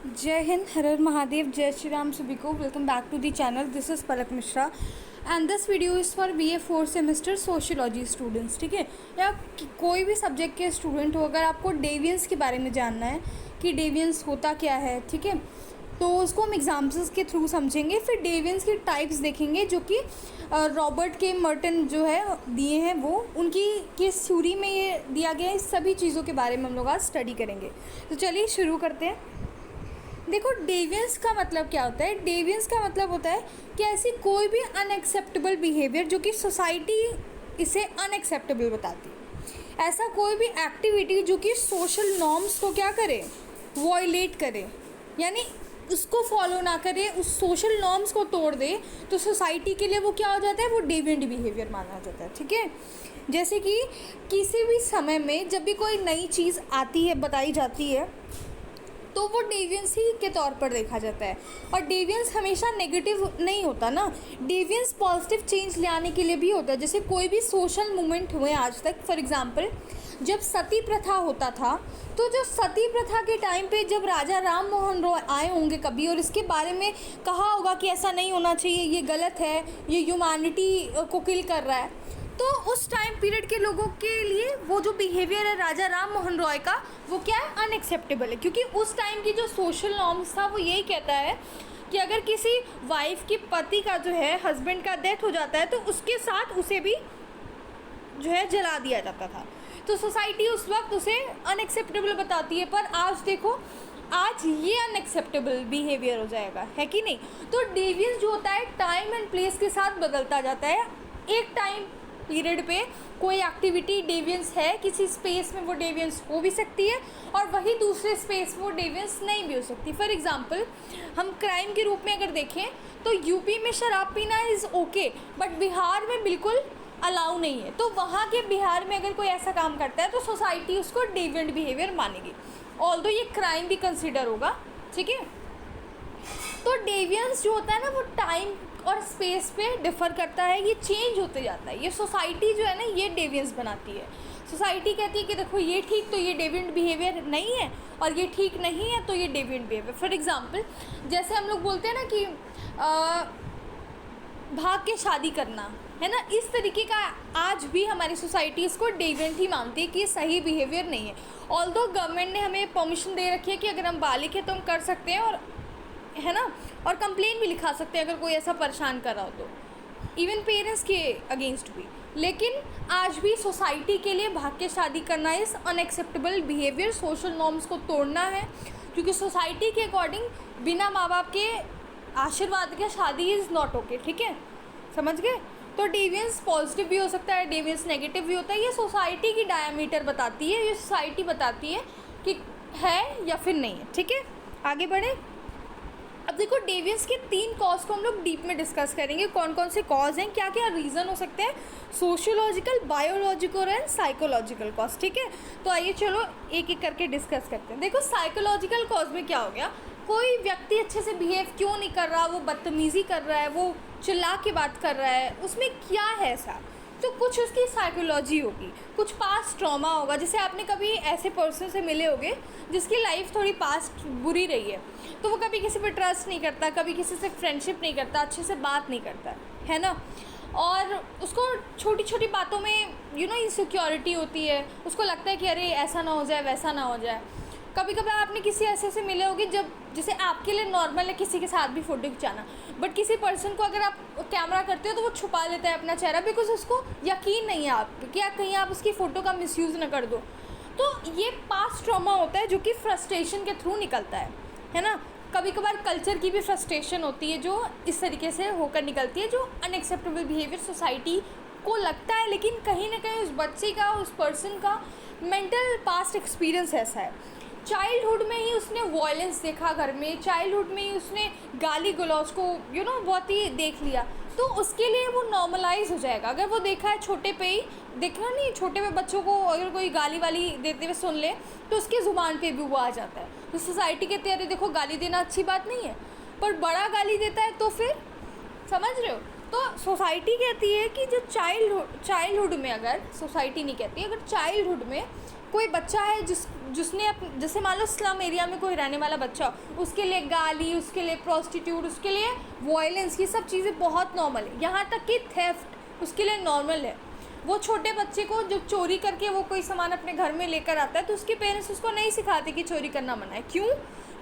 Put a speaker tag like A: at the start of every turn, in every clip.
A: जय हिंद, हर हर महादेव, जय श्री राम सभी को। Welcome back to the channel. This is Palak Mishra and this video is for BA 4th semester sociology students. ठीक है, या कोई भी सब्जेक्ट के स्टूडेंट हो, अगर आपको डेवियंस के बारे में जानना है कि डेवियंस होता क्या है, ठीक है, तो उसको हम एग्जाम्पल्स के थ्रू समझेंगे। फिर डेवियंस की टाइप्स देखेंगे जो कि रॉबर्ट के मर्टन जो है दिए हैं, वो उनकी किस थ्योरी में ये दिया गया है, इस सभी चीज़ों के बारे में हम लोग आज स्टडी करेंगे। तो चलिए शुरू करते हैं। देखो, डेवियंस का मतलब क्या होता है। डेवियंस का मतलब होता है कि ऐसी कोई भी अनएक्सेप्टेबल बिहेवियर जो कि सोसाइटी इसे अनएक्सेप्टेबल बताती है, ऐसा कोई भी एक्टिविटी जो कि सोशल नॉर्म्स को क्या करे, वॉयलेट करे, यानी उसको फॉलो ना करे, उस सोशल नॉर्म्स को तोड़ दे, तो सोसाइटी के लिए वो क्या हो जाता है, वो डेविएंट बिहेवियर माना जाता है। ठीक है, जैसे कि किसी भी समय में जब भी कोई नई चीज़ आती है, बताई जाती है, तो वो डेवियंस ही के तौर पर देखा जाता है। और डेवियंस हमेशा नेगेटिव नहीं होता ना, डेवियंस पॉजिटिव चेंज ले आने के लिए भी होता है। जैसे कोई भी सोशल मूवमेंट हुए आज तक, फॉर एग्जांपल जब सती प्रथा होता था, तो जो सती प्रथा के टाइम पे जब राजा राम मोहन रॉय आए होंगे कभी और इसके बारे में कहा होगा कि ऐसा नहीं होना चाहिए, ये गलत है, ये ह्यूमैनिटी को किल कर रहा है, तो उस टाइम पीरियड के लोगों के लिए वो जो बिहेवियर है राजा राम मोहन रॉय का, वो क्या है, अनएक्सेप्टेबल है। क्योंकि उस टाइम की जो सोशल नॉर्म्स था वो यही कहता है कि अगर किसी वाइफ की, पति का जो है, हस्बैंड का डेथ हो जाता है, तो उसके साथ उसे भी जो है जला दिया जाता था। तो सोसाइटी उस वक्त उसे अनएक्सेप्टेबल बताती है, पर आज देखो, आज ये अनएक्सेप्टेबल बिहेवियर हो जाएगा, है कि नहीं। तो डेवियंस जो होता है टाइम एंड प्लेस के साथ बदलता जाता है। एक टाइम पीरियड पे कोई एक्टिविटी डेवियंस है, किसी स्पेस में वो डेवियंस हो भी सकती है और वही दूसरे स्पेस में वो डेवियंस नहीं भी हो सकती। फॉर एग्जांपल हम क्राइम के रूप में अगर देखें तो यूपी में शराब पीना इज़ ओके, बट बिहार में बिल्कुल अलाउ नहीं है। तो वहाँ के बिहार में अगर कोई ऐसा काम करता है तो सोसाइटी उसको डेविएंट बिहेवियर मानेगी, ऑल्दो ये क्राइम भी कंसिडर होगा। ठीक है, तो डेवियंस जो होता है ना, वो टाइम और स्पेस पे डिफ़र करता है, ये चेंज होते जाता है। ये सोसाइटी जो है ना, ये डेवियंस बनाती है। सोसाइटी कहती है कि देखो ये ठीक, तो ये डेविएंट बिहेवियर नहीं है, और ये ठीक नहीं है, तो ये डेविएंट बिहेवियर। फॉर एग्जांपल जैसे हम लोग बोलते हैं ना कि भाग के शादी करना, है ना, इस तरीके का आज भी हमारी सोसाइटी इसको डेविएंट ही मानती है कि ये सही बिहेवियर नहीं है। ऑल्दो गवर्नमेंट ने हमें परमिशन दे रखी है कि अगर हम बालिग हैं तो हम कर सकते हैं, और है ना, और कंप्लेन भी लिखा सकते हैं अगर कोई ऐसा परेशान कर रहा हो तो, इवन पेरेंट्स के अगेंस्ट भी। लेकिन आज भी सोसाइटी के लिए भाग के शादी करना इस अनएक्सेप्टेबल बिहेवियर, सोशल नॉर्म्स को तोड़ना है, क्योंकि सोसाइटी के अकॉर्डिंग बिना माँ बाप के आशीर्वाद के शादी इज़ नॉट ओके। ठीक है, समझ गए। तो डेवियंस पॉजिटिव भी हो सकता है, डेवियंस नेगेटिव भी होता है। ये सोसाइटी की डायमीटर बताती है, ये सोसाइटी बताती है कि है या फिर नहीं है। ठीक है, आगे बढ़े। अब देखो, डेवियंस के 3 कॉज को हम लोग डीप में डिस्कस करेंगे। कौन कौन से कॉज हैं, क्या क्या रीज़न हो सकते हैं, sociological, biological and psychological cause. ठीक है, तो आइए चलो एक एक करके डिस्कस करते हैं। देखो, साइकोलॉजिकल कॉज में क्या हो गया, कोई व्यक्ति अच्छे से बिहेव क्यों नहीं कर रहा, वो बदतमीज़ी कर रहा है, वो चिल्ला के बात कर रहा है, उसमें क्या है ऐसा, तो कुछ उसकी साइकोलॉजी होगी, कुछ पास्ट ट्रॉमा होगा। जैसे आपने कभी ऐसे पर्सन से मिले होंगे जिसकी लाइफ थोड़ी पास्ट बुरी रही है, तो वो कभी किसी पे ट्रस्ट नहीं करता, कभी किसी से फ्रेंडशिप नहीं करता, अच्छे से बात नहीं करता, है ना, और उसको छोटी छोटी बातों में इनसिक्योरिटी होती है। उसको लगता है कि अरे ऐसा ना हो जाए, वैसा ना हो जाए। कभी कभी आपने किसी ऐसे से मिले होंगे जब, जैसे आपके लिए नॉर्मल है किसी के साथ भी फ़ोटो खिंचाना, बट किसी पर्सन को अगर आप कैमरा करते हो तो वो छुपा लेता है अपना चेहरा, बिकॉज उसको यकीन नहीं है आप कि कहीं आप उसकी फ़ोटो का मिसयूज़ ना कर दो। तो ये पास्ट ट्रॉमा होता है जो कि फ्रस्ट्रेशन के थ्रू निकलता है ना। कभी कभार कल्चर की भी फ्रस्ट्रेशन होती है जो इस तरीके से होकर निकलती है, जो अनएक्सेप्टेबल बिहेवियर सोसाइटी को लगता है, लेकिन कहीं ना कहीं उस बच्चे का, उस पर्सन का मेंटल पास्ट एक्सपीरियंस ऐसा है। चाइल्डहुड में ही उसने वॉयलेंस देखा घर में, चाइल्डहुड में ही उसने गाली गलौज को बहुत ही देख लिया, तो उसके लिए वो नॉर्मलाइज हो जाएगा। अगर वो देखा है छोटे पे ही, देखना नहीं, छोटे पे बच्चों को अगर कोई गाली वाली देते हुए सुन ले तो उसकी ज़ुबान पे भी वो आ जाता है। तो सोसाइटी कहती है अरे देखो, गाली देना अच्छी बात नहीं है, पर बड़ा गाली देता है तो फिर, समझ रहे हो। तो सोसाइटी कहती है कि जो चाइल्डहुड में, अगर सोसाइटी नहीं कहती, अगर चाइल्डहुड में कोई बच्चा है जिसने जैसे मान लो स्लम एरिया में कोई रहने वाला बच्चा, उसके लिए गाली, उसके लिए प्रोस्टिट्यूट, उसके लिए वायलेंस, ये सब चीज़ें बहुत नॉर्मल है। यहाँ तक कि थेफ्ट उसके लिए नॉर्मल है। वो छोटे बच्चे को जब चोरी करके वो कोई सामान अपने घर में लेकर आता है तो उसके पेरेंट्स उसको नहीं सिखाते कि चोरी करना मना है। क्यों?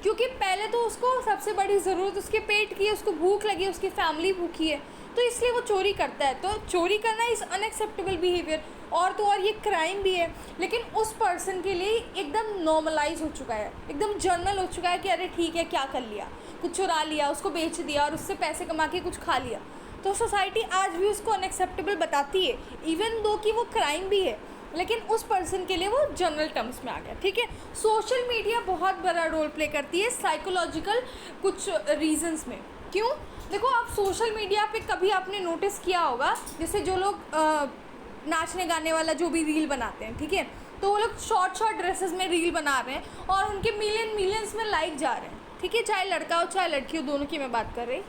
A: क्योंकि पहले तो उसको सबसे बड़ी ज़रूरत उसके पेट की है, उसको भूख लगी है, उसकी फैमिली भूखी है, तो इसलिए वो चोरी करता है। तो चोरी करना इज़ अनएक्सेप्टेबल बिहेवियर, और तो और ये क्राइम भी है। लेकिन उस पर्सन के लिए एकदम नॉर्मलाइज हो चुका है, एकदम जनरल हो चुका है कि अरे ठीक है, क्या कर लिया, कुछ चुरा लिया, उसको बेच दिया और उससे पैसे कमा के कुछ खा लिया। तो सोसाइटी आज भी उसको अनएक्सेप्टेबल बताती है, इवन दो कि वो क्राइम भी है, लेकिन उस पर्सन के लिए वो जनरल टर्म्स में आ गया। ठीक है, सोशल मीडिया बहुत बड़ा रोल प्ले करती है साइकोलॉजिकल कुछ रीजंस में। क्यों? देखो, आप सोशल मीडिया पे कभी आपने नोटिस किया होगा, जैसे जो लोग नाचने गाने वाला जो भी रील बनाते हैं, ठीक है, तो वो लोग शॉर्ट ड्रेसेस में रील बना रहे हैं और उनके मिलियंस में लाइक जा रहे हैं। ठीक है, चाहे लड़का हो चाहे लड़की हो, दोनों की मैं बात कर रही।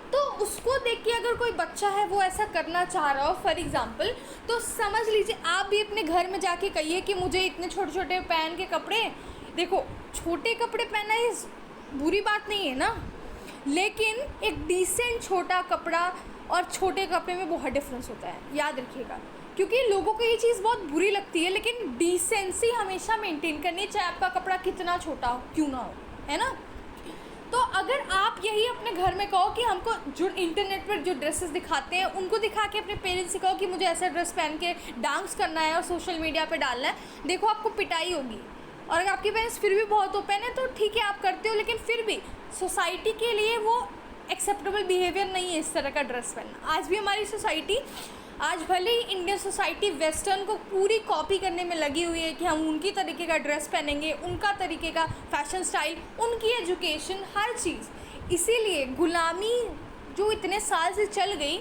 A: तो उसको देख के अगर कोई बच्चा है वो ऐसा करना चाह रहा हो फॉर एग्ज़ाम्पल, तो समझ लीजिए आप भी अपने घर में जाके कहिए कि मुझे इतने छोटे छोटे पहन के कपड़े, देखो छोटे कपड़े पहनना ये बुरी बात नहीं है ना, लेकिन एक डिसेंट छोटा कपड़ा और छोटे कपड़े में बहुत डिफरेंस होता है, याद रखिएगा। क्योंकि लोगों को ये चीज़ बहुत बुरी लगती है, लेकिन डिसेंसी हमेशा मेंटेन करनी है, चाहे आपका कपड़ा कितना छोटा हो क्यों ना हो, है ना। तो अगर आप यही अपने घर में कहो कि हमको जो इंटरनेट पर जो ड्रेसेस दिखाते हैं उनको दिखा के अपने पेरेंट्स से कहो कि मुझे ऐसा ड्रेस पहन के डांस करना है और सोशल मीडिया पे डालना है, देखो आपको पिटाई होगी। और अगर आपके पेरेंट्स फिर भी बहुत ओपन है तो ठीक है, आप करते हो, लेकिन फिर भी सोसाइटी के लिए वो एक्सेप्टेबल बिहेवियर नहीं है इस तरह का ड्रेस पहनना। आज भी हमारी सोसाइटी, आज भले ही इंडियन सोसाइटी वेस्टर्न को पूरी कॉपी करने में लगी हुई है कि हम उनकी तरीके का ड्रेस पहनेंगे, उनका तरीके का फैशन स्टाइल, उनकी एजुकेशन, हर चीज़। इसीलिए गुलामी जो इतने साल से चल गई,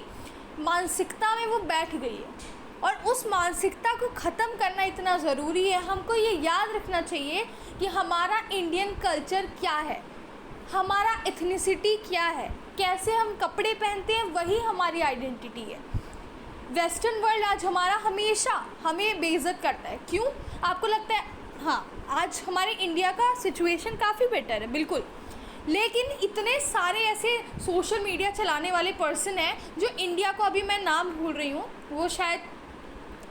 A: मानसिकता में वो बैठ गई है, और उस मानसिकता को ख़त्म करना इतना ज़रूरी है। हमको ये याद रखना चाहिए कि हमारा इंडियन कल्चर क्या है, हमारा एथनिसिटी क्या है, कैसे हम कपड़े पहनते हैं वही हमारी आइडेंटिटी है। वेस्टर्न वर्ल्ड आज हमारा हमेशा हमें बेइज्जत करता है। क्यों? आपको लगता है हाँ आज हमारे इंडिया का सिचुएशन काफ़ी बेटर है, बिल्कुल, लेकिन इतने सारे ऐसे सोशल मीडिया चलाने वाले पर्सन हैं जो इंडिया को, अभी मैं नाम भूल रही हूँ, वो शायद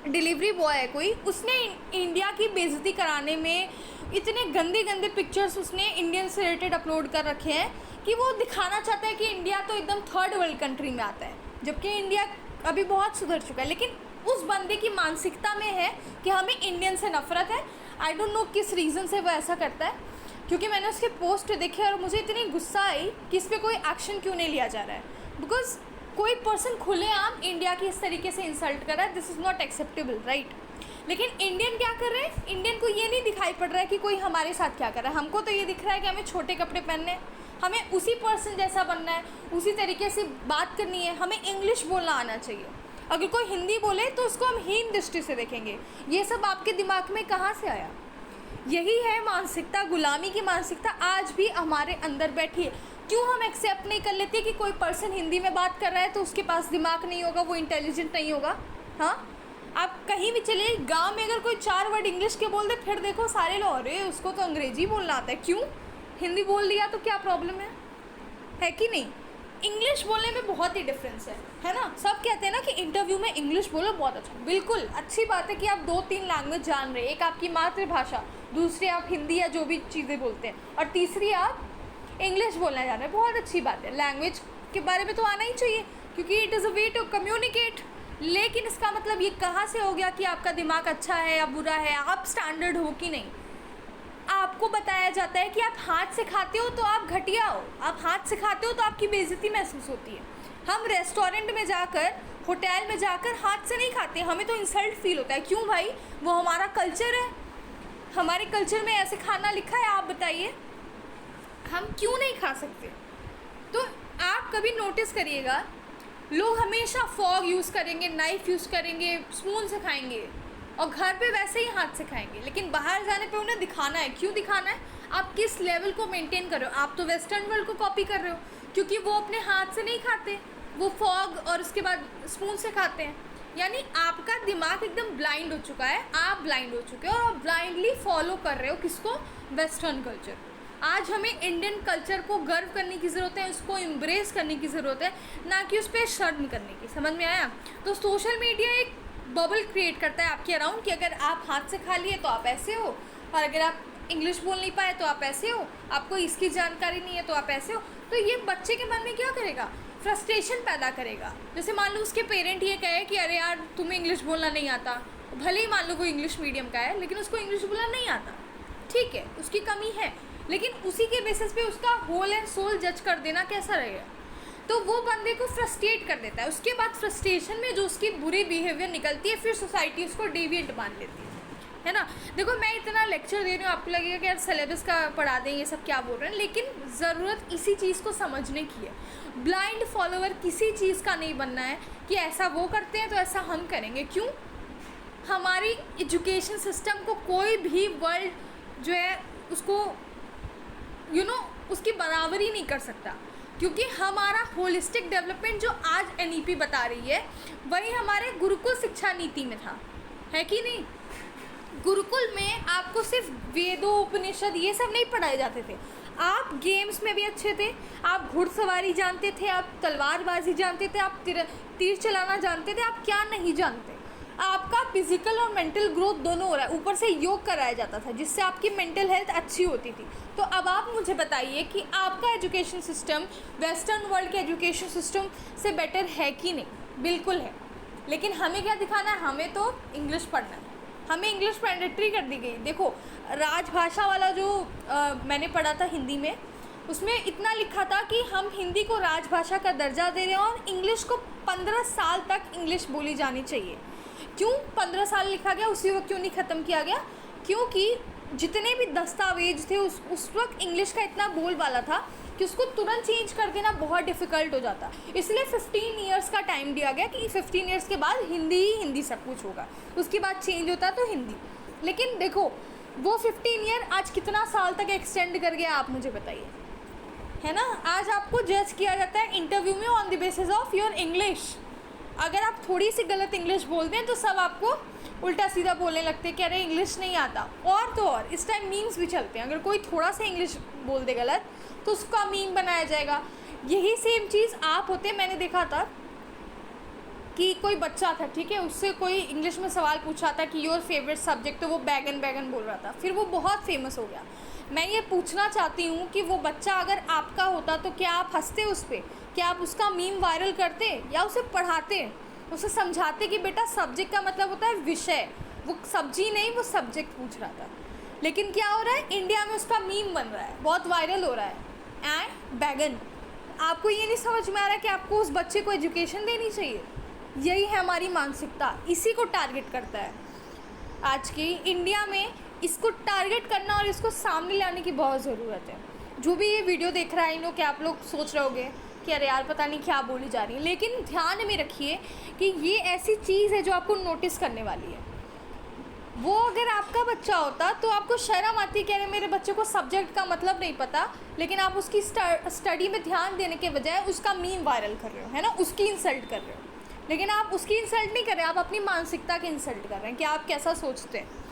A: डिलीवरी बॉय है कोई, उसने इंडिया की बेइज्जती कराने में इतने गंदे गंदे पिक्चर्स उसने इंडियन से रिलेटेड अपलोड कर रखे हैं कि वो दिखाना चाहता है कि इंडिया तो एकदम थर्ड वर्ल्ड कंट्री में आता है, जबकि इंडिया अभी बहुत सुधर चुका है। लेकिन उस बंदे की मानसिकता में है कि हमें इंडियन से नफरत है। आई डोंट नो किस रीज़न से वो ऐसा करता है, क्योंकि मैंने उसके पोस्ट देखे और मुझे इतनी गुस्सा आई कि इस पर कोई एक्शन क्यों नहीं लिया जा रहा है। बिकॉज कोई पर्सन खुलेआम इंडिया की इस तरीके से इंसल्ट कर रहा है, this is not acceptable, right. लेकिन इंडियन क्या कर रहे हैं? इंडियन को ये नहीं दिखाई पड़ रहा है कि कोई हमारे साथ क्या कर रहा है। हमको तो ये दिख रहा है कि हमें छोटे कपड़े पहनने हैं, हमें उसी पर्सन जैसा बनना है, उसी तरीके से बात करनी है, हमें इंग्लिश बोलना आना चाहिए। अगर कोई हिंदी बोले तो उसको हम हीन दृष्टि से देखेंगे। ये सब आपके दिमाग में कहाँ से आया? यही है मानसिकता, गुलामी की मानसिकता आज भी हमारे अंदर बैठी है। क्यों हम एक्सेप्ट नहीं कर लेते कि कोई पर्सन हिंदी में बात कर रहा है तो उसके पास दिमाग नहीं होगा, वो इंटेलिजेंट नहीं होगा? हाँ, आप कहीं भी चले, गांव में अगर कोई 4 वर्ड इंग्लिश के बोल दे, फिर देखो सारे लोग अरे उसको तो अंग्रेजी बोलना आता है। क्यों? हिंदी बोल दिया तो क्या प्रॉब्लम है कि नहीं? इंग्लिश बोलने में बहुत ही डिफरेंस है ना। सब कहते हैं ना कि इंटरव्यू में इंग्लिश बोलो, बहुत अच्छा, बिल्कुल अच्छी बात है कि आप 2-3 लैंग्वेज जान रहे हैं। एक आपकी मातृभाषा, दूसरी आप हिंदी या जो भी चीज़ें बोलते हैं, और तीसरी आप इंग्लिश बोलना जान रहे हैं, बहुत अच्छी बात है। लैंग्वेज के बारे में तो आना ही चाहिए, क्योंकि it is a way to communicate. लेकिन इसका मतलब ये कहाँ से हो गया कि आपका दिमाग अच्छा है या बुरा है, आप स्टैंडर्ड हो कि नहीं? आपको बताया जाता है कि आप हाथ से खाते हो तो आप घटिया हो, आप हाथ से खाते हो तो आपकी बेइज्जती महसूस होती है। हम रेस्टोरेंट में जाकर, होटल में जाकर हाथ से नहीं खाते, हमें तो इंसल्ट फील होता है। क्यों भाई? वो हमारा कल्चर है, हमारे कल्चर में ऐसे खाना लिखा है, आप बताइए हम क्यों नहीं खा सकते? तो आप कभी नोटिस करिएगा, लोग हमेशा फॉग यूज़ करेंगे, नाइफ़ यूज़ करेंगे, स्पून से खाएंगे, और घर पे वैसे ही हाथ से खाएंगे। लेकिन बाहर जाने पे उन्हें दिखाना है। क्यों दिखाना है? आप किस लेवल को मेंटेन कर रहे हो? आप तो वेस्टर्न वर्ल्ड को कॉपी कर रहे हो, क्योंकि वो अपने हाथ से नहीं खाते, वो फॉग और उसके बाद स्पून से खाते हैं। यानी आपका दिमाग एकदम ब्लाइंड हो चुका है, आप ब्लाइंड हो चुके हो और आप ब्लाइंडली फॉलो कर रहे हो किसको? Western culture. आज हमें इंडियन कल्चर को गर्व करने की ज़रूरत है, उसको एम्ब्रेस करने की ज़रूरत है, ना कि उस पर शर्म करने की। समझ में आया? तो सोशल मीडिया एक बबल क्रिएट करता है आपके अराउंड कि अगर आप हाथ से खा लिए तो आप ऐसे हो, और अगर आप इंग्लिश बोल नहीं पाए तो आप ऐसे हो, आपको इसकी जानकारी नहीं है तो आप ऐसे हो। तो ये बच्चे के मन में क्या करेगा? फ्रस्ट्रेशन पैदा करेगा। जैसे मान लो उसके पेरेंट ये कहे कि अरे यार तुम्हें इंग्लिश बोलना नहीं आता, भले ही मान लो वो इंग्लिश मीडियम का है लेकिन उसको इंग्लिश बोलना नहीं आता, ठीक है, उसकी कमी है, लेकिन उसी के बेसिस पे उसका होल एंड सोल जज कर देना कैसा रहेगा? तो वो बंदे को फ्रस्ट्रेट कर देता है। उसके बाद फ्रस्ट्रेशन में जो उसकी बुरी बिहेवियर निकलती है, फिर सोसाइटी उसको डेविएंट मान लेती है ना। देखो मैं इतना लेक्चर दे रही हूँ, आपको लगेगा कि यार सिलेबस का पढ़ा दें, ये सब क्या बोल रहे हैं, लेकिन ज़रूरत इसी चीज़ को समझने की है। ब्लाइंड फॉलोअर किसी चीज़ का नहीं बनना है कि ऐसा वो करते हैं तो ऐसा हम करेंगे। क्यों? हमारी एजुकेशन सिस्टम को कोई भी वर्ल्ड जो है उसको उसकी बराबरी नहीं कर सकता, क्योंकि हमारा होलिस्टिक डेवलपमेंट जो आज NEP बता रही है वही हमारे गुरुकुल शिक्षा नीति में था, है कि नहीं? गुरुकुल में आपको सिर्फ वेदों उपनिषद ये सब नहीं पढ़ाए जाते थे, आप गेम्स में भी अच्छे थे, आप घुड़सवारी जानते थे, आप तलवारबाजी जानते थे, आप तीर चलाना जानते थे, आप क्या नहीं जानते। आपका फिजिकल और मेंटल ग्रोथ दोनों हो रहा है, ऊपर से योग कराया जाता था जिससे आपकी मेंटल हेल्थ अच्छी होती थी। तो अब आप मुझे बताइए कि आपका एजुकेशन सिस्टम वेस्टर्न वर्ल्ड के एजुकेशन सिस्टम से बेटर है कि नहीं? बिल्कुल है, लेकिन हमें क्या दिखाना है? हमें तो इंग्लिश पढ़ना है, हमें इंग्लिश मैंडेटरी कर दी गई। देखो राजभाषा वाला जो मैंने पढ़ा था हिंदी में, उसमें इतना लिखा था कि हम हिंदी को राजभाषा का दर्जा दे रहे हैं और इंग्लिश को 15 साल तक इंग्लिश बोली जानी चाहिए। क्यों 15 साल लिखा गया? उसी वक्त क्यों नहीं ख़त्म किया गया? क्योंकि जितने भी दस्तावेज थे उस वक्त इंग्लिश का इतना बोलबाला था कि उसको तुरंत चेंज कर देना बहुत डिफ़िकल्ट हो जाता। इसलिए 15 ईयर्स का टाइम दिया गया कि 15 ईयर्स के बाद हिंदी ही हिंदी सब कुछ होगा, उसके बाद चेंज होता तो हिंदी। लेकिन देखो वो 15 ईयर आज कितना साल तक एक्सटेंड कर गया, आप मुझे बताइए, है ना। आज आपको जज किया जाता है इंटरव्यू में on the basis of your English. अगर आप थोड़ी सी गलत इंग्लिश बोलते हैं तो सब आपको उल्टा सीधा बोलने लगते हैं कि अरे इंग्लिश नहीं आता। और तो और इस टाइम मीम्स भी चलते हैं, अगर कोई थोड़ा सा इंग्लिश बोल दे गलत तो उसका मीम बनाया जाएगा। यही सेम चीज़ आप होते, मैंने देखा था कि कोई बच्चा था, ठीक है, उससे कोई इंग्लिश में सवाल पूछा था कि योर फेवरेट सब्जेक्ट, तो वो बैगन बैगन बोल रहा था, फिर वो बहुत फेमस हो गया। मैं ये पूछना चाहती हूँ कि वो बच्चा अगर आपका होता तो क्या आप हंसते उस पर? क्या आप उसका मीम वायरल करते या उसे पढ़ाते, उसे समझाते कि बेटा सब्जेक्ट का मतलब होता है विषय, वो सब्जी नहीं, वो सब्जेक्ट पूछ रहा था। लेकिन क्या हो रहा है, इंडिया में उसका मीम बन रहा है, बहुत वायरल हो रहा है, बैगन। आपको ये नहीं समझ में आ रहा कि आपको उस बच्चे को एजुकेशन देनी चाहिए। यही है हमारी मानसिकता, इसी को टारगेट करता है आज की इंडिया में। इसको टारगेट करना और इसको सामने लाने की बहुत ज़रूरत है। जो भी ये वीडियो देख रहा है, इन लोग, क्या आप लोग सोच रहे होगे कि अरे यार पता नहीं क्या बोली जा रही है, लेकिन ध्यान में रखिए कि ये ऐसी चीज़ है जो आपको नोटिस करने वाली है। वो अगर आपका बच्चा होता तो आपको शर्म आती कि अरे मेरे बच्चे को सब्जेक्ट का मतलब नहीं पता, लेकिन आप उसकी स्टडी में ध्यान देने के बजाय उसका मीम वायरल कर रहे हो, है ना, उसकी इंसल्ट कर रहे हो। लेकिन आप उसकी इंसल्ट नहीं कर रहे, आप अपनी मानसिकता की इंसल्ट कर रहे हैं कि आप कैसा सोचते हैं।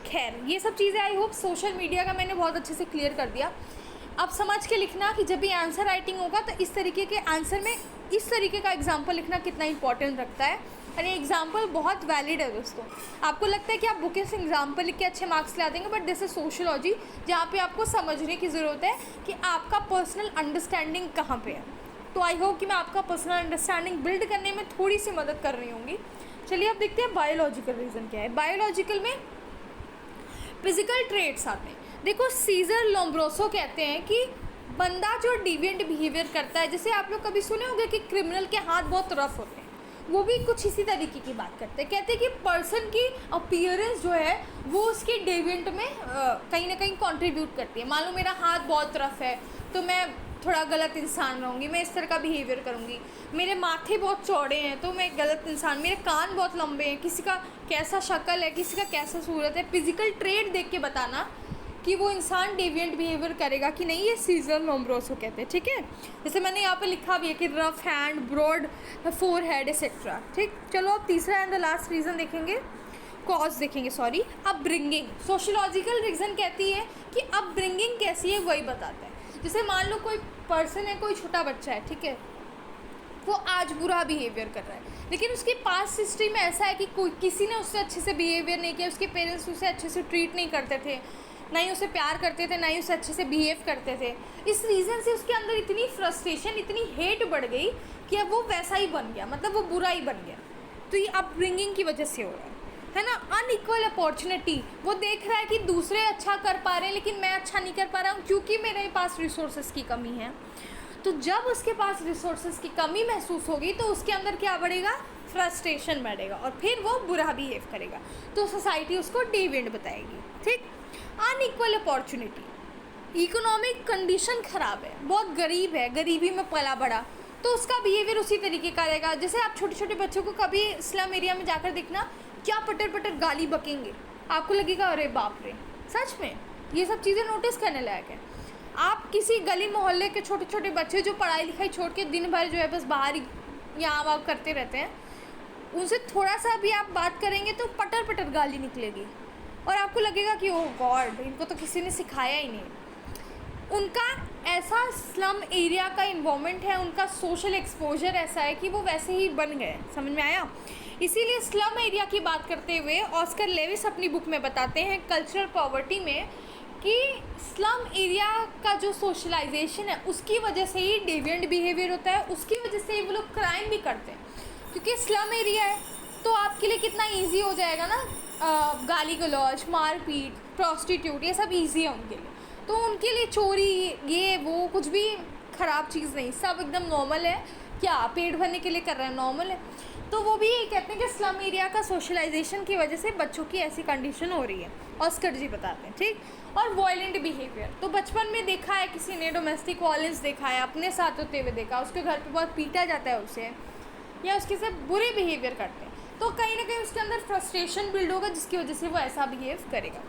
A: खैर ये सब चीज़ें आई होप सोशल मीडिया का मैंने बहुत अच्छे से क्लियर कर दिया। अब समझ के लिखना कि जब भी आंसर राइटिंग होगा तो इस तरीके के आंसर में इस तरीके का एग्जाम्पल लिखना कितना इंपॉर्टेंट रखता है। और ये एग्जाम्पल बहुत वैलिड है दोस्तों। आपको लगता है कि आप बुक से एग्जाम्पल लिख के अच्छे मार्क्स ला देंगे, बट दिस इज सोशियोलॉजी, जहाँ पे आपको समझने की ज़रूरत है कि आपका पर्सनल अंडरस्टैंडिंग कहाँ पे है। तो आई होप कि मैं आपका पर्सनल अंडरस्टैंडिंग बिल्ड करने में थोड़ी सी मदद कर रही होंगी। चलिए अब देखते हैं बायोलॉजिकल रीज़न क्या है। बायोलॉजिकल में फिजिकल ट्रेट्स आते हैं। देखो सीजर लोम्ब्रोसो कहते हैं कि बंदा जो डिविएंट बिहेवियर करता है, जैसे आप लोग कभी सुने होंगे कि क्रिमिनल के हाथ बहुत रफ होते हैं, वो भी कुछ इसी तरीके की बात करते हैं। कहते हैं कि पर्सन की अपीयरेंस जो है वो उसकी डेविएंट में कहीं ना कहीं कंट्रीब्यूट करती है। मान लो मेरा हाथ बहुत रफ है तो मैं थोड़ा गलत इंसान रहूँगी, मैं इस तरह का बिहेवियर करूँगी। मेरे माथे बहुत चौड़े हैं तो मैं गलत इंसान, मेरे कान बहुत लंबे हैं, किसी का कैसा शक्ल है, किसी का कैसा सूरत है, फिजिकल ट्रेट देख के बताना कि वो इंसान डेविएंट बिहेवियर करेगा कि नहीं, ये सीजर लोम्ब्रोसो कहते हैं, ठीक है। जैसे मैंने यहाँ पे लिखा भी है कि rough hand, broad forehead etcetera, ठीक। चलो अब तीसरा एंड द लास्ट रीज़न देखेंगे, कॉज देखेंगे, सॉरी, अपब्रिंगिंग। सोशियोलॉजिकल रीज़न कहती है कि अपब्रिंगिंग कैसी है वही बताता है। जैसे मान लो कोई पर्सन है, कोई छोटा बच्चा है, ठीक है, वो आज बुरा बिहेवियर कर रहा है, लेकिन उसकी पास्ट हिस्ट्री में ऐसा है कि कोई किसी ने उससे अच्छे से बिहेवियर नहीं किया, उसके पेरेंट्स उसे अच्छे से ट्रीट नहीं करते थे, ना ही उसे प्यार करते थे, ना ही उसे अच्छे से बिहेव करते थे। इस रीज़न से उसके अंदर इतनी फ्रस्ट्रेशन, इतनी हेट बढ़ गई कि अब वो वैसा ही बन गया, मतलब वो बुरा ही बन गया। तो ये अपब्रिंगिंग की वजह से हो रहा है ना। अनइक्वल अपॉर्चुनिटी, वो देख रहा है कि दूसरे अच्छा कर पा रहे हैं लेकिन मैं अच्छा नहीं कर पा रहा हूँ क्योंकि मेरे पास रिसोर्सेज की कमी है। तो जब उसके पास रिसोर्सेज की कमी महसूस होगी तो उसके अंदर क्या बढ़ेगा, फ्रस्ट्रेशन बढ़ेगा, और फिर वो बुरा बिहेव करेगा। तो सोसाइटी उसको डेविएंट बताएगी, ठीक। अनइक्वल अपॉर्चुनिटी, इकोनॉमिक कंडीशन ख़राब है, बहुत गरीब है, गरीबी में पला बड़ा, तो उसका बिहेवियर उसी तरीके का रहेगा। जैसे आप छोटे छोटे बच्चों को कभी स्लम एरिया में जाकर देखना, क्या पटर पटर गाली बकेंगे, आपको लगेगा अरे बाप रे, सच में ये सब चीज़ें नोटिस करने लायक है। आप किसी गली मोहल्ले के छोटे छोटे बच्चे जो पढ़ाई लिखाई छोड़ के दिन भर जो है बस बाहर ही यहाँ वहाँ करते रहते हैं, उनसे थोड़ा सा भी आप बात करेंगे तो पटर पटर गाली निकलेगी, और आपको लगेगा कि ओह गॉड, इनको तो किसी ने सिखाया ही नहीं। उनका ऐसा स्लम एरिया का इन्वायरमेंट है, उनका सोशल एक्सपोजर ऐसा है कि वो वैसे ही बन गए, समझ में आया। इसीलिए स्लम एरिया की बात करते हुए ऑस्कर लेविस अपनी बुक में बताते हैं कल्चरल पॉवर्टी में कि स्लम एरिया का जो सोशलाइजेशन है उसकी वजह से ही डेविएंट बिहेवियर होता है, उसकी वजह से ही वो लोग क्राइम भी करते हैं। क्योंकि स्लम एरिया है तो आपके लिए कितना ईजी हो जाएगा ना, गाली गलौज, मारपीट, प्रॉस्टिट्यूट, ये सब ईजी है उनके लिए। तो उनके लिए चोरी, ये वो कुछ भी ख़राब चीज़ नहीं, सब एकदम नॉर्मल है। क्या पेट भरने के लिए कर रहे हैं, नॉर्मल है। तो वो भी ये कहते हैं कि स्लम एरिया का सोशलाइजेशन की वजह से बच्चों की ऐसी कंडीशन हो रही है, ऑस्कर जी बताते हैं, ठीक। और वॉयलेंट बिहेवियर, तो बचपन में देखा है किसी ने डोमेस्टिक वायलेंस देखा है, अपने साथ होते हुए देखा, उसके घर पे बहुत पीटा जाता है उसे, या उसके साथ बुरे बिहेवियर करते हैं, तो कहीं ना कहीं उसके अंदर फ्रस्ट्रेशन बिल्ड होगा जिसकी वजह से वो ऐसा बिहेव करेगा।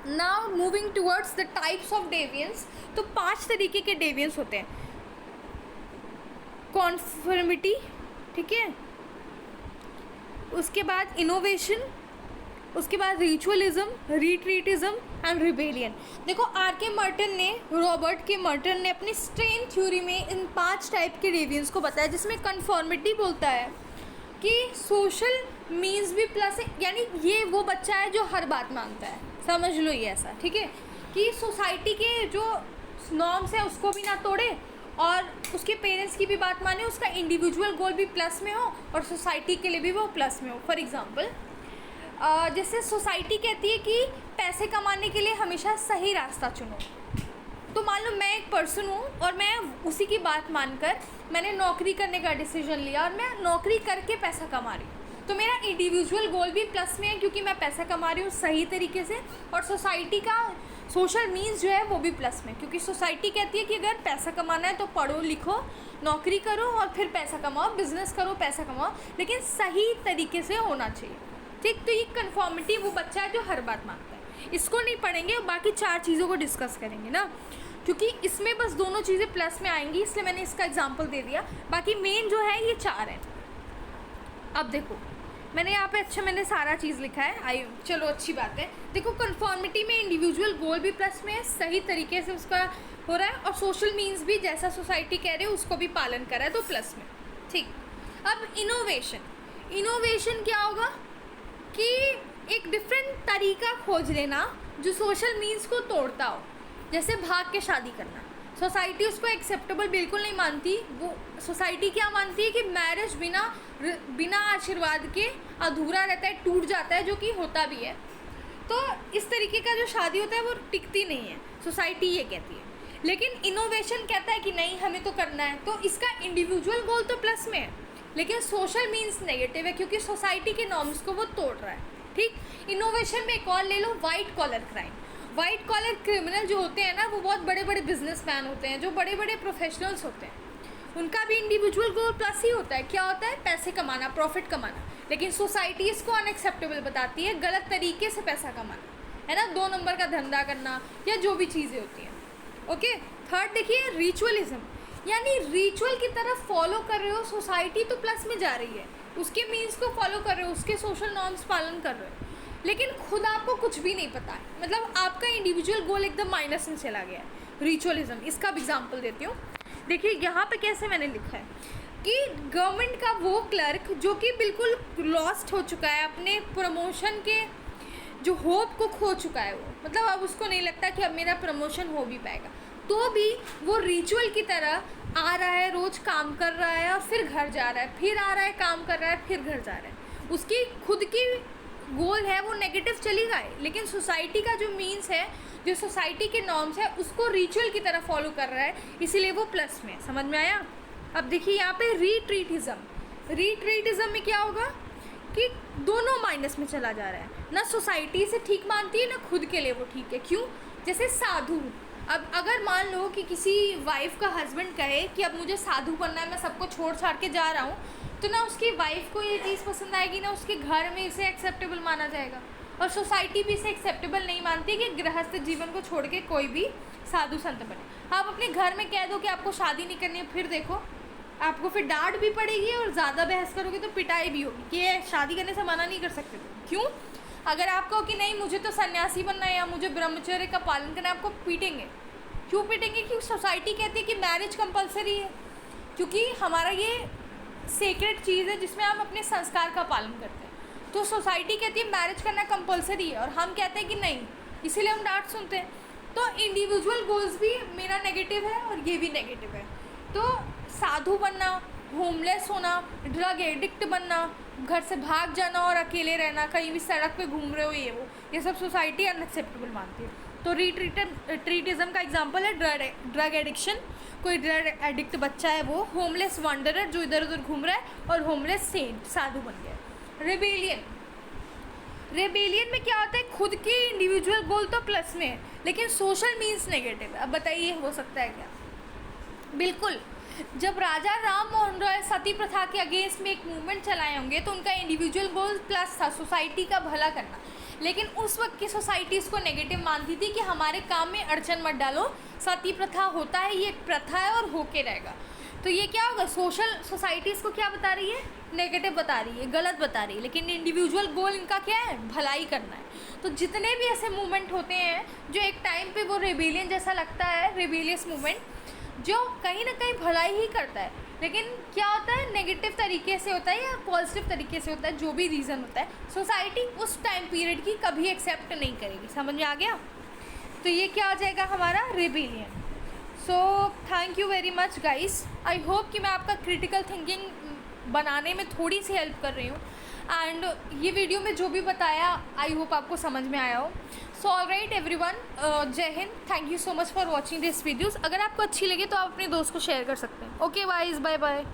A: Now moving towards the types of deviance, तो 5 तरीके के डेविएंस होते हैं। कॉन्फर्मिटी, ठीक है, उसके बाद इनोवेशन, उसके बाद रिचुअलिज्म, रिट्रीटिज्म एंड रिबेलियन। देखो रॉबर्ट के मर्टन ने अपनी स्ट्रेन थ्योरी में इन 5 टाइप के डेविएंस को बताया, जिसमें कन्फॉर्मिटी बोलता है कि सोशल मीन्स भी प्लस है, यानी ये वो बच्चा है जो हर बात मानता है, समझ लो ये ऐसा, ठीक है, कि सोसाइटी के जो नॉर्म्स हैं उसको भी ना तोड़े और उसके पेरेंट्स की भी बात माने, उसका इंडिविजुअल गोल भी प्लस में हो और सोसाइटी के लिए भी वो प्लस में हो। फॉर एग्जांपल, जैसे सोसाइटी कहती है कि पैसे कमाने के लिए हमेशा सही रास्ता चुनो, तो मान लो मैं एक पर्सन हूँ और मैं उसी की बात मानकर मैंने नौकरी करने का डिसीजन लिया और मैं नौकरी करके पैसा कमा रही हूँ, तो मेरा इंडिविजुअल गोल भी प्लस में है क्योंकि मैं पैसा कमा रही हूँ सही तरीके से, और सोसाइटी का सोशल मीन्स जो है वो भी प्लस में, क्योंकि सोसाइटी कहती है कि अगर पैसा कमाना है तो पढ़ो लिखो, नौकरी करो और फिर पैसा कमाओ, बिजनेस करो, पैसा कमाओ, लेकिन सही तरीके से होना चाहिए, ठीक। तो ये कन्फॉर्मिटी वो बच्चा है जो हर बात मानता है। इसको नहीं पढ़ेंगे और बाकी 4 चीज़ों को डिस्कस करेंगे ना, क्योंकि इसमें बस दोनों चीज़ें प्लस में आएंगी, इसलिए मैंने इसका एग्जाम्पल दे दिया। बाकी मेन जो है ये 4 है। अब देखो मैंने यहाँ पे मैंने सारा चीज़ लिखा है, चलो अच्छी बात है। देखो कन्फॉर्मिटी में इंडिविजुअल गोल भी प्लस में है, सही तरीके से उसका हो रहा है, और सोशल मीन्स भी जैसा सोसाइटी कह रहे हो उसको भी पालन कर रहा है, तो प्लस में, ठीक। अब इनोवेशन क्या होगा कि एक डिफरेंट तरीका खोज लेना जो सोशल मीन्स को तोड़ता हो, जैसे भाग के शादी करना। सोसाइटी उसको एक्सेप्टेबल बिल्कुल नहीं मानती। वो सोसाइटी क्या मानती है कि मैरिज बिना आशीर्वाद के अधूरा रहता है, टूट जाता है, जो कि होता भी है। तो इस तरीके का जो शादी होता है वो टिकती नहीं है, सोसाइटी ये कहती है। लेकिन इनोवेशन कहता है कि नहीं हमें तो करना है, तो इसका इंडिविजुअल गोल तो प्लस में है, लेकिन सोशल मीन्स नेगेटिव है क्योंकि सोसाइटी के नॉर्म्स को वो तोड़ रहा है, ठीक। इनोवेशन में एक और ले लो, white collar crime. White collar criminal जो होते हैं ना, वो बहुत बड़े बड़े बिजनेसमैन होते हैं, जो बड़े बड़े प्रोफेशनल्स होते हैं, उनका भी इंडिविजुअल गोल प्लस ही होता है। क्या होता है? पैसे कमाना, प्रॉफिट कमाना। लेकिन सोसाइटी इसको अनएक्सेप्टेबल बताती है, गलत तरीके से पैसा कमाना। है ना, 2 नंबर का धंधा करना या जो भी चीज़ें होती हैं। ओके, थर्ड देखिए रिचुअलिज्म, यानी रिचुअल की तरफ फॉलो कर रहे हो, सोसाइटी तो प्लस में जा रही है, उसके मीन्स को फॉलो कर रहे हो, उसके सोशल नॉर्म्स पालन कर रहे हो, लेकिन खुद आपको कुछ भी नहीं पता है, मतलब आपका इंडिविजुअल गोल एकदम माइनस में चला गया है। रिचुअलिज्म, इसका भी एग्जाम्पल देती हूँ। देखिए यहाँ पे कैसे मैंने लिखा है कि गवर्नमेंट का वो क्लर्क जो कि बिल्कुल लॉस्ट हो चुका है, अपने प्रमोशन के जो होप को खो चुका है, वो मतलब अब उसको नहीं लगता कि अब मेरा प्रमोशन हो भी पाएगा, तो भी वो रिचुअल की तरह आ रहा है, रोज़ काम कर रहा है और फिर घर जा रहा है, फिर आ रहा है, काम कर रहा है, फिर घर जा रहा है। उसकी खुद की गोल है वो नेगेटिव चली गई, लेकिन सोसाइटी का जो मीन्स है, जो सोसाइटी के नॉर्म्स है, उसको रिचुअल की तरह फॉलो कर रहा है, इसीलिए वो प्लस में। समझ में आया? अब देखिए यहाँ पे रिट्रीटिज्म में क्या होगा कि दोनों माइनस में चला जा रहा है, ना सोसाइटी से ठीक मानती है ना खुद के लिए वो ठीक है। क्यों? जैसे साधु, अब अगर मान लो कि किसी वाइफ का हस्बैंड कहे कि अब मुझे साधु बनना है, मैं सबको छोड़ छाड़ के जा रहा हूँ, तो ना उसकी वाइफ को ये चीज़ पसंद आएगी, ना उसके घर में इसे एक्सेप्टेबल माना जाएगा, और सोसाइटी भी इसे एक्सेप्टेबल नहीं मानती कि गृहस्थ जीवन को छोड़ के कोई भी साधु संत बने। आप अपने घर में कह दो कि आपको शादी नहीं करनी है, फिर देखो आपको फिर डांट भी पड़ेगी, और ज़्यादा बहस करोगे तो पिटाई भी होगी कि ये शादी करने से मना नहीं कर सकते तुम। क्यों? अगर आप कहो कि नहीं मुझे तो सन्यासी बनना है या मुझे ब्रह्मचर्य का पालन करना है, आपको पीटेंगे। क्यों पीटेंगे? क्योंकि सोसाइटी कहती है कि मैरिज कंपलसरी है, क्योंकि हमारा ये सेक्रेट चीज़ है जिसमें हम अपने संस्कार का पालन करते हैं। तो सोसाइटी कहती है मैरिज करना कंपलसरी है, और हम कहते हैं कि नहीं, इसीलिए हम डांट सुनते हैं। तो इंडिविजुअल गोल्स भी मेरा नेगेटिव है और ये भी नेगेटिव है। तो साधु बनना, होमलेस होना, ड्रग एडिक्ट बनना, घर से भाग जाना और अकेले रहना, कहीं भी सड़क पे घूम रहे हो, ये सब सोसाइटी अनएक्सेप्टेबल मानती है। तो रिट्रीटिज्म का एग्जांपल है ड्रग एडिक्शन, कोई ड्रग एडिक्ट बच्चा है वो, होमलेस वांडरर जो इधर उधर घूम रहा है, और होमलेस सेंट साधु बन गया। रेबेलियन में क्या होता है, खुद की इंडिविजुअल गोल तो प्लस में है, लेकिन सोशल मीन्स नेगेटिव है। अब बताइए हो सकता है क्या? बिल्कुल, जब राजा राम मोहन रॉय सती प्रथा के अगेंस्ट में एक मूवमेंट चलाए होंगे तो उनका इंडिविजुअल गोल प्लस था, सोसाइटी का भला करना, लेकिन उस वक्त की सोसाइटी इसको नेगेटिव मानती थी कि हमारे काम में अड़चन मत डालो, सती प्रथा होता है, ये एक प्रथा है और होके रहेगा। तो ये क्या होगा, सोसाइटी इसको क्या बता रही है, नेगेटिव बता रही है, गलत बता रही है, लेकिन इंडिविजुअल गोल इनका क्या है, भलाई करना है। तो जितने भी ऐसे मूवमेंट होते हैं जो एक टाइम पे वो रेबेलियन जैसा लगता है, रेबेलियस मूवमेंट, जो कहीं ना कहीं भलाई ही करता है, लेकिन क्या होता है, नेगेटिव तरीके से होता है या पॉजिटिव तरीके से होता है, जो भी रीज़न होता है, सोसाइटी उस टाइम पीरियड की कभी एक्सेप्ट नहीं करेगी। समझ में आ गया? तो ये क्या हो जाएगा हमारा, rebellion. So thank you very much guys, I hope कि मैं आपका क्रिटिकल थिंकिंग बनाने में थोड़ी सी हेल्प कर रही हूँ, एंड ये वीडियो में जो भी बताया आई होप आपको समझ में आया हो। सो ऑलराइट एवरीवन, जय Hind, thank you so much for watching this videos. अगर आपको अच्छी लगे तो आप अपने दोस्त को शेयर कर सकते हैं। Okay guys, bye bye.